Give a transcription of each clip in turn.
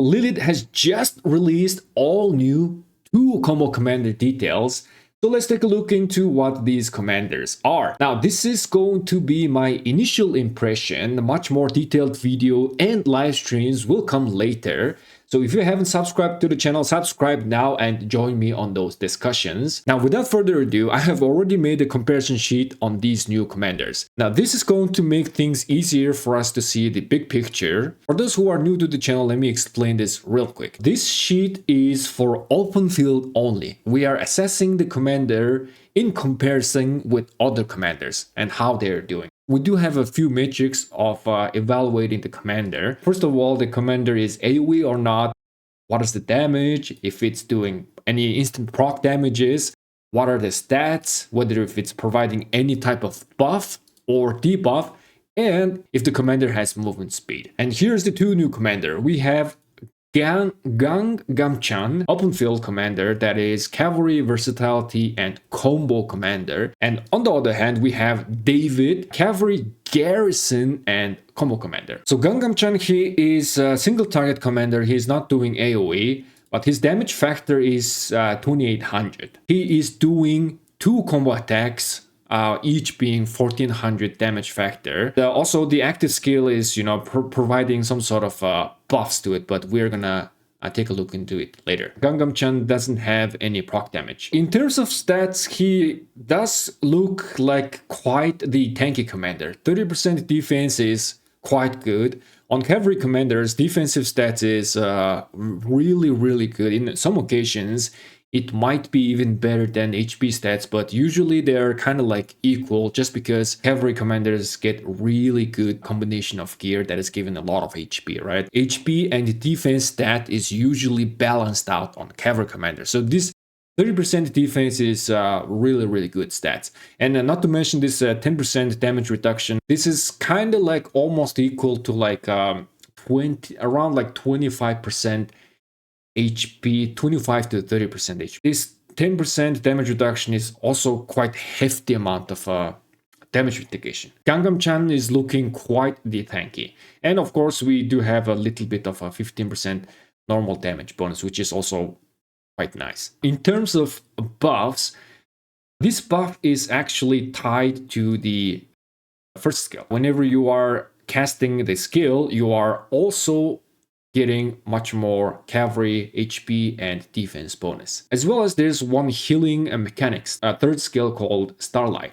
Bilegt has just released all new 2 combo commander details. So let's take a look into what these commanders are. Now, this is going to be my initial impression. A much more detailed video and live streams will come later. So if you haven't subscribed to the channel, subscribe now and join me on those discussions. Now, without further ado, I have already made a comparison sheet on these new commanders. Now, this is going to make things easier for us to see the big picture. For those who are new to the channel, let me explain this real quick. This sheet is for open field only. We are assessing the commander in comparison with other commanders and how they're doing. We do have a few metrics of evaluating the commander. First of all, the commander is AoE or not. What is the damage? If it's doing any instant proc damages. What are the stats? Whether if it's providing any type of buff or debuff. And if the commander has movement speed. And here's the 2 new commander. We have Gamchan, open field commander, that is cavalry, versatility, and combo commander. And on the other hand, we have David, cavalry, garrison, and combo commander. So Gamchan, he is a single target commander. He's not doing AoE, but his damage factor is 2800. He is doing 2 combo attacks, each being 1400 damage factor. Also, the active skill is, providing some sort of buffs to it, but we're gonna take a look into it later. Gamchan doesn't have any proc damage. In terms of stats, he does look like quite the tanky commander. 30% defense is quite good. On cavalry commanders, defensive stats is really good. In some occasions, it might be even better than HP stats, but usually they're kind of like equal just because cavalry commanders get really good combination of gear that is given a lot of HP, right? HP and the defense stat is usually balanced out on cavalry commanders. So this 30% defense is really good stats. And not to mention this 10% damage reduction. This is kind of like almost equal to like around like 25% HP, 25 to 30% HP. This 10% damage reduction is also quite hefty amount of damage mitigation. Gamchan is looking quite the tanky. And of course, we do have a little bit of a 15% normal damage bonus, which is also quite nice. In terms of buffs, this buff is actually tied to the first skill. Whenever you are casting the skill, you are also getting much more cavalry, HP, and defense bonus. As well as there's one healing mechanics, a third skill called Starlight.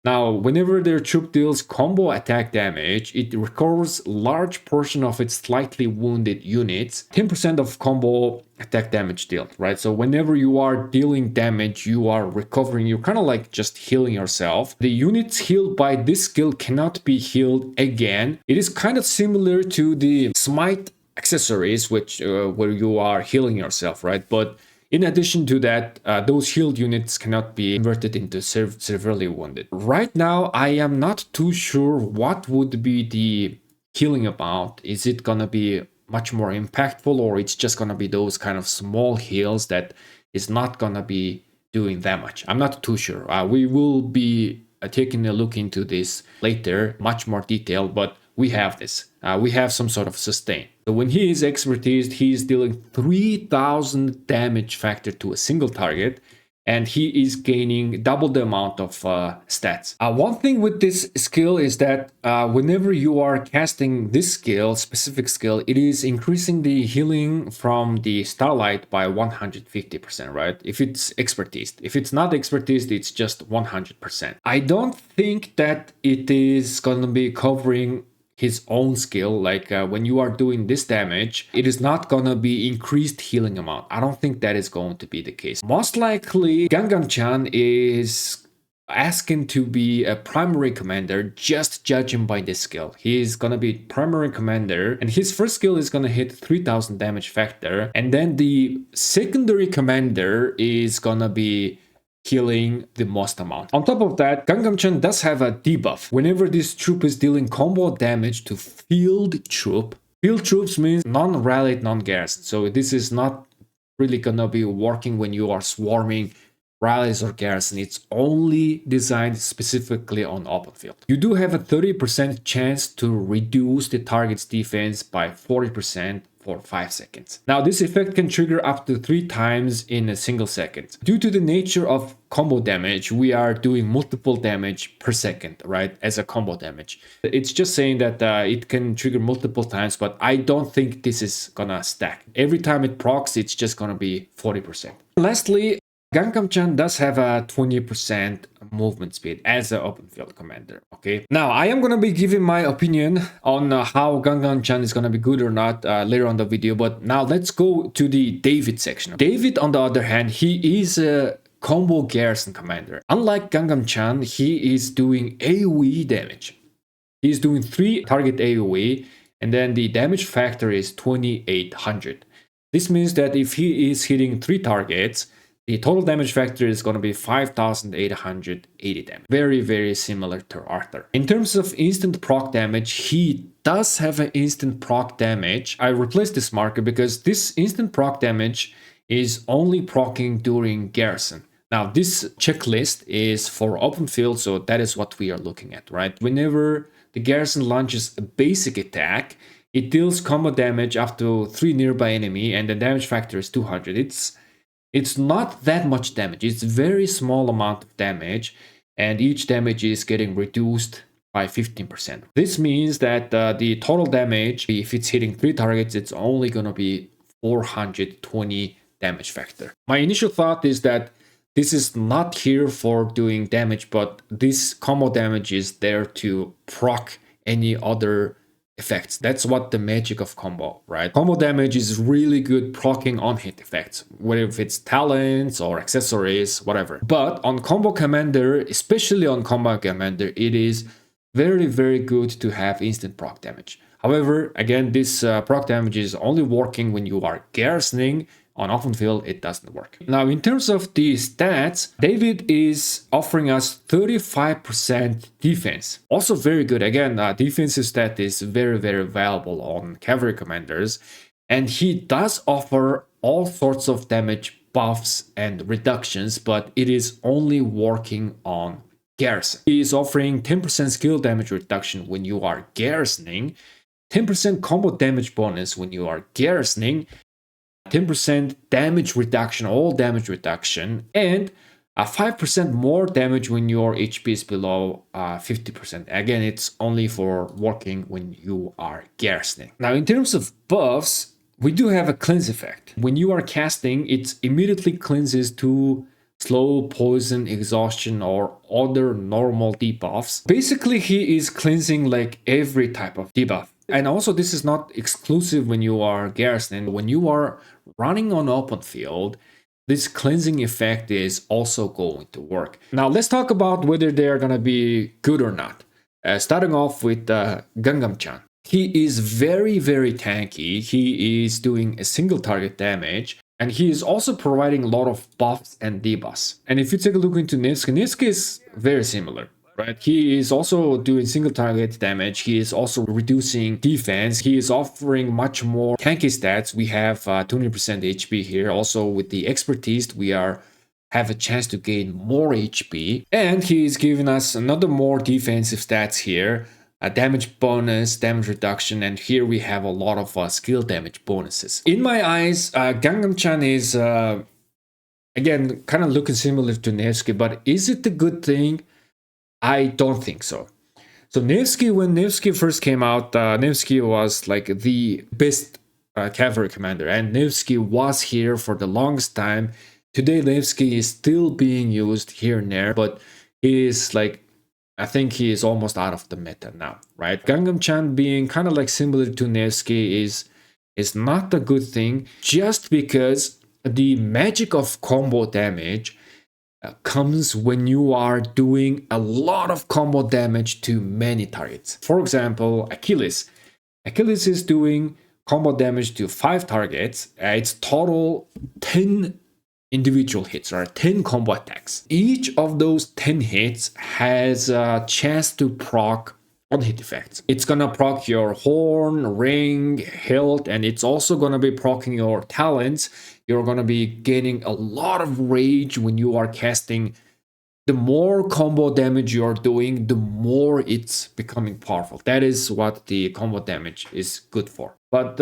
Now, whenever their troop deals combo attack damage, it recovers large portion of its slightly wounded units, 10% of combo attack damage dealt, right? So whenever you are dealing damage, you are recovering, you're kind of like just healing yourself. The units healed by this skill cannot be healed again. It is kind of similar to the Smite accessories, which where you are healing yourself, right? But in addition to that, those healed units cannot be converted into severely wounded. Right now, I am not too sure what would be the healing amount. Is it gonna be much more impactful, or it's just gonna be those kind of small heals that is not gonna be doing that much? I'm not too sure. We will be taking a look into this later, much more detailed, but we have this. We have some sort of sustain. So when he is expertise, he is dealing 3000 damage factor to a single target, and he is gaining double the amount of stats. One thing with this skill is that whenever you are casting this skill, specific skill, it is increasing the healing from the Starlight by 150%, right? If it's expertise. If it's not expertise, it's just 100%. I don't think that it is going to be covering his own skill. Like when you are doing this damage, it is not gonna be increased healing amount. I don't think that is going to be the case. Most likely Gamchan is asking to be a primary commander, just judging by this skill. He is gonna be primary commander, and his first skill is gonna hit 3000 damage factor, and then the secondary commander is gonna be healing the most amount. On top of that, Gamchan does have a debuff. Whenever this troop is dealing combo damage to field troop, field troops means non-rallied, non-garrison. So this is not really gonna be working when you are swarming rallies or garrison. It's only designed specifically on open field. You do have a 30% chance to reduce the target's defense by 40% for 5 seconds. Now this effect can trigger up to 3 times in a single second. Due to the nature of combo damage, we are doing multiple damage per second, right, as a combo damage. It's just saying that it can trigger multiple times, but I don't think this is gonna stack. Every time it procs, it's just gonna be 40%. Lastly, Gamchan does have a 20% movement speed as an open field commander, okay? Now, I am going to be giving my opinion on how Gamchan is going to be good or not later on the video, but now let's go to the David section. David, on the other hand, he is a combo garrison commander. Unlike Gamchan, he is doing AoE damage. He's doing 3 target AoE, and then the damage factor is 2800. This means that if he is hitting 3 targets, the total damage factor is going to be 5,880 damage. Very, very similar to Arthur. In terms of instant proc damage, he does have an instant proc damage. I replaced this marker because this instant proc damage is only proccing during garrison. Now, this checklist is for open field, so that is what we are looking at, right? Whenever the garrison launches a basic attack, it deals combo damage up to 3 nearby enemy, and the damage factor is 200. It's not that much damage. It's a very small amount of damage, and each damage is getting reduced by 15%. This means that the total damage, if it's hitting 3 targets, it's only going to be 420 damage factor. My initial thought is that this is not here for doing damage, but this combo damage is there to proc any other effects. That's what the magic of combo, right? Combo damage is really good proccing on hit effects, whether if it's talents or accessories, whatever. But on combo commander, especially on combo commander, it is very, very good to have instant proc damage. However, again, this proc damage is only working when you are garrisoning. On open field, it doesn't work. Now, in terms of the stats, David is offering us 35% defense. Also very good. Again, defensive stat is very, very valuable on cavalry commanders. And he does offer all sorts of damage buffs and reductions, but it is only working on garrison. He is offering 10% skill damage reduction when you are garrisoning, 10% combo damage bonus when you are garrisoning, 10% damage reduction, all damage reduction, and a 5% more damage when your HP is below 50%. Again, it's only for working when you are garrisoning. Now, in terms of buffs, we do have a cleanse effect. When you are casting, it immediately cleanses to slow, poison, exhaustion, or other normal debuffs. Basically, he is cleansing like every type of debuff. And also, this is not exclusive when you are garrisoning. When you are running on open field, this cleansing effect is also going to work. Now, let's talk about whether they are going to be good or not. Starting off with Gamchan. He is very, very tanky. He is doing a single target damage. And he is also providing a lot of buffs and debuffs. And if you take a look into Nevsky, Nevsky is very similar. Right? He is also doing single target damage. He is also reducing defense. He is offering much more tanky stats. We have 20% HP here. Also with the expertise, we have a chance to gain more HP. And he is giving us another more defensive stats here. A damage bonus, damage reduction, and here we have a lot of skill damage bonuses. In my eyes, Gamchan is, again, kind of looking similar to Nevsky, but is it a good thing? I don't think so. So Nevsky, when Nevsky first came out, Nevsky was like the best cavalry commander, and Nevsky was here for the longest time. Today, Nevsky is still being used here and there, but he is like, I think he is almost out of the meta now, right? Gamchan being kind of like similar to Nevsky is not a good thing, just because the magic of combo damage comes when you are doing a lot of combo damage to many targets. For example, Achilles. Achilles is doing combo damage to 5 targets. It's total 10 individual hits, or 10 combo attacks. Each of those 10 hits has a chance to proc on hit effects. It's gonna proc your horn, ring, hilt, and it's also gonna be proccing your talents. You're gonna be gaining a lot of rage when you are casting the more combo damage you're doing, the more it's becoming powerful. That is what the combo damage is good for. But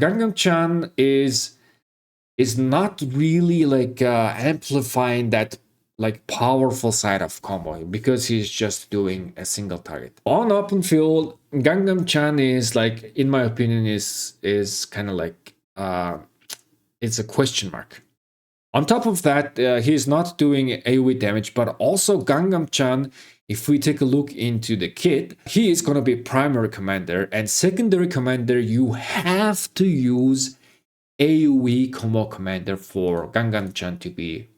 Gamchan is not really like amplifying that like powerful side of combo because he's just doing a single target. On open field, Gamchan is like, in my opinion, is kind of like it's a question mark. On top of that, he's not doing AoE damage, but also Gamchan, if we take a look into the kit, he is going to be primary commander, and secondary commander, you have to use AoE combo commander for Gamchan to be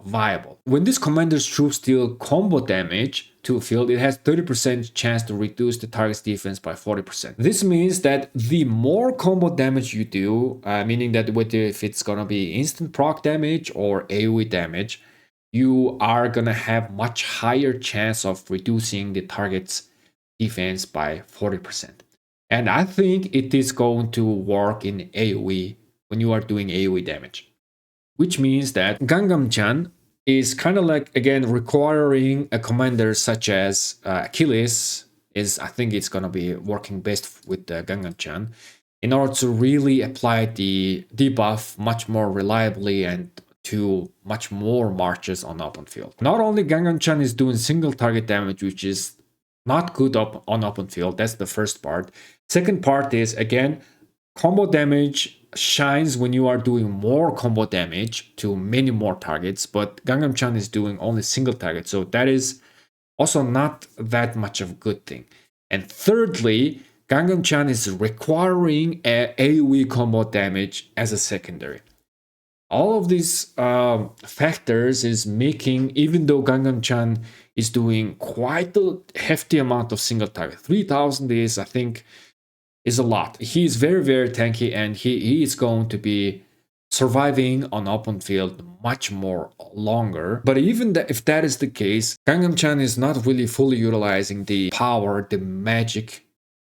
viable. When this commander's troops deal combo damage to a field, it has 30% chance to reduce the target's defense by 40%. This means that the more combo damage you do, meaning that whether if it's gonna be instant proc damage or AoE damage, you are gonna have much higher chance of reducing the target's defense by 40%. And I think it is going to work in AoE when you are doing AoE damage. Which means that Gamchan is kind of like, again, requiring a commander such as Achilles I think it's going to be working best with Gamchan in order to really apply the debuff much more reliably and to much more marches on open field. Not only Gamchan is doing single target damage, which is not good on open field. That's the first part. Second part is, again, combo damage shines when you are doing more combo damage to many more targets, but Gamchan is doing only single target, so that is also not that much of a good thing. And thirdly, Gamchan is requiring AoE combo damage as a secondary. All of these factors is making, even though Gamchan is doing quite a hefty amount of single target, 3000 is, I think, is a lot. He is very, very tanky, and he is going to be surviving on open field much more longer. But even if that is the case, Gamchan is not really fully utilizing the power, the magic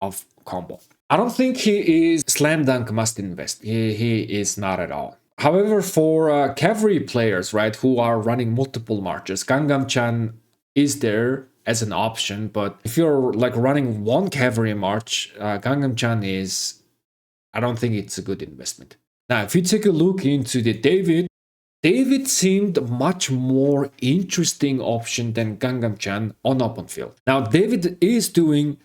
of combo. I don't think he is slam dunk must invest. He is not at all. However, for cavalry players, right, who are running multiple marches, Gamchan is there as an option, but if you're like running one cavalry march, Gamchan is, I don't think it's a good investment. Now, if you take a look into the David seemed much more interesting option than Gamchan on open field. Now, David is doing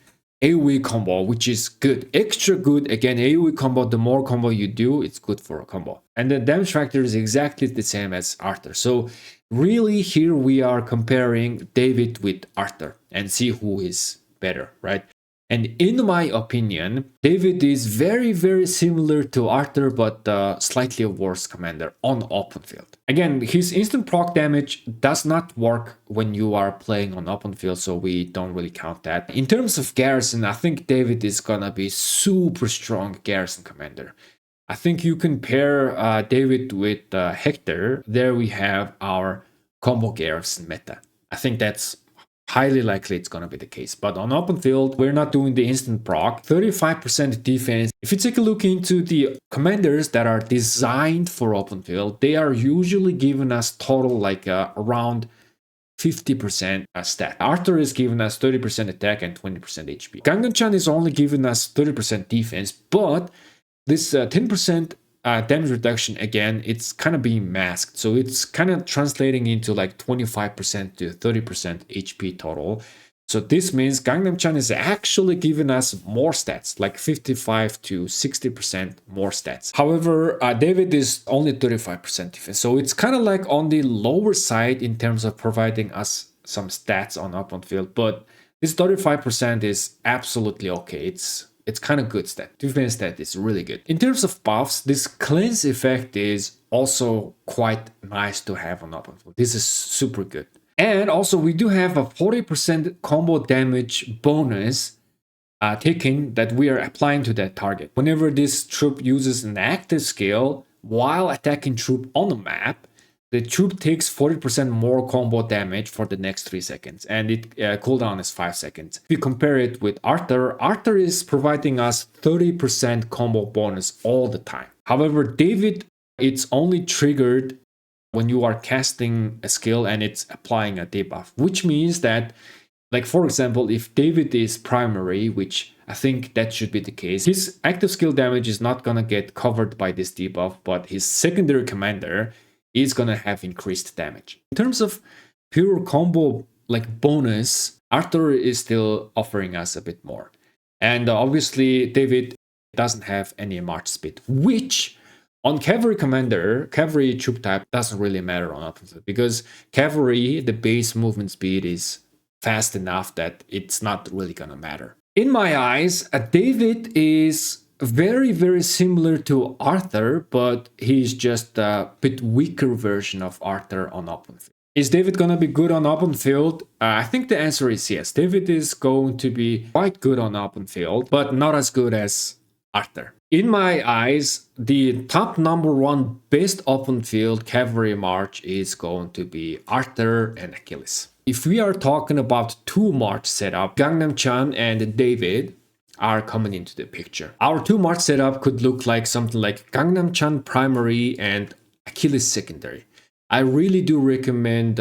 AoE combo, which is good, extra good. Again, AoE combo, the more combo you do, it's good for a combo. And the damage factor is exactly the same as Arthur. So really here we are comparing David with Arthur and see who is better, right? And in my opinion, David is very, very similar to Arthur, but slightly a worse commander on open field. Again, his instant proc damage does not work when you are playing on open field, so we don't really count that. In terms of garrison, I think David is gonna be super strong garrison commander. I think you can pair David with Hector. There we have our combo garrison meta. I think that's highly likely it's going to be the case. But on open field, we're not doing the instant proc. 35% defense. If you take a look into the commanders that are designed for open field, they are usually giving us total like around 50% stat. Arthur is giving us 30% attack and 20% HP. Gamchan is only giving us 30% defense, but this 10% damage reduction, again, it's kind of being masked. So it's kind of translating into like 25% to 30% HP total. So this means Gamchan is actually giving us more stats, like 55 to 60% more stats. However, David is only 35% defense. So it's kind of like on the lower side in terms of providing us some stats on open field. But this 35% is absolutely okay. It's kind of good stat. Defense stat is really good. In terms of buffs, this cleanse effect is also quite nice to have on open field. This is super good. And also we do have a 40% combo damage bonus taken that we are applying to that target. Whenever this troop uses an active skill while attacking troop on the map, the troop takes 40% more combo damage for the next 3 seconds, and it cooldown is 5 seconds. If you compare it with Arthur, Arthur is providing us 30% combo bonus all the time. However, David, it's only triggered when you are casting a skill and it's applying a debuff, which means that, like, for example, if David is primary, which I think that should be the case, his active skill damage is not gonna get covered by this debuff, but his secondary commander is gonna have increased damage. In terms of pure combo, like, bonus, Arthur is still offering us a bit more. And obviously, David doesn't have any march speed, which on cavalry commander, cavalry troop type doesn't really matter on offensive, because cavalry, the base movement speed is fast enough that it's not really gonna matter. In my eyes, David is very, very similar to Arthur, but he's just a bit weaker version of Arthur on open field. Is David gonna be good on open field? I think the answer is yes. David is going to be quite good on open field, but not as good as Arthur. In my eyes, the top #1 best open field cavalry march is going to be Arthur and Achilles. If we are talking about 2 march setup, Gamchan and David are coming into the picture. Our 2 march setup could look like something like Gamchan primary and Achilles secondary. I really do recommend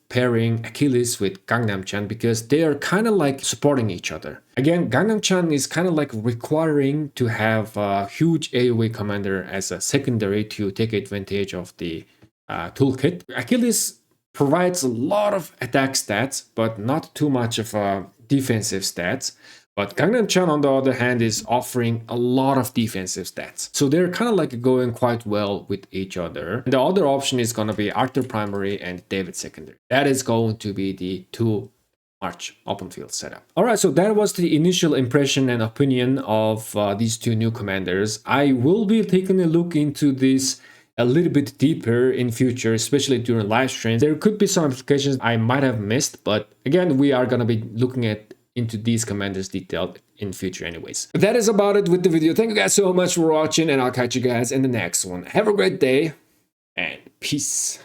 pairing Achilles with Gamchan because they are kind of like supporting each other. Again, Gamchan is kind of like requiring to have a huge AoE commander as a secondary to take advantage of the toolkit. Achilles provides a lot of attack stats, but not too much of defensive stats. But Gamchan, on the other hand, is offering a lot of defensive stats. So they're kind of like going quite well with each other. And the other option is going to be Arthur primary and David secondary. That is going to be the 2 march open field setup. All right, so that was the initial impression and opinion of these 2 new commanders. I will be taking a look into this a little bit deeper in future, especially during live streams. There could be some applications I might have missed, but again, we are going to be looking into these commanders detailed in future anyways. But that is about it with the video. Thank you guys so much for watching, and I'll catch you guys in the next one. Have a great day and peace.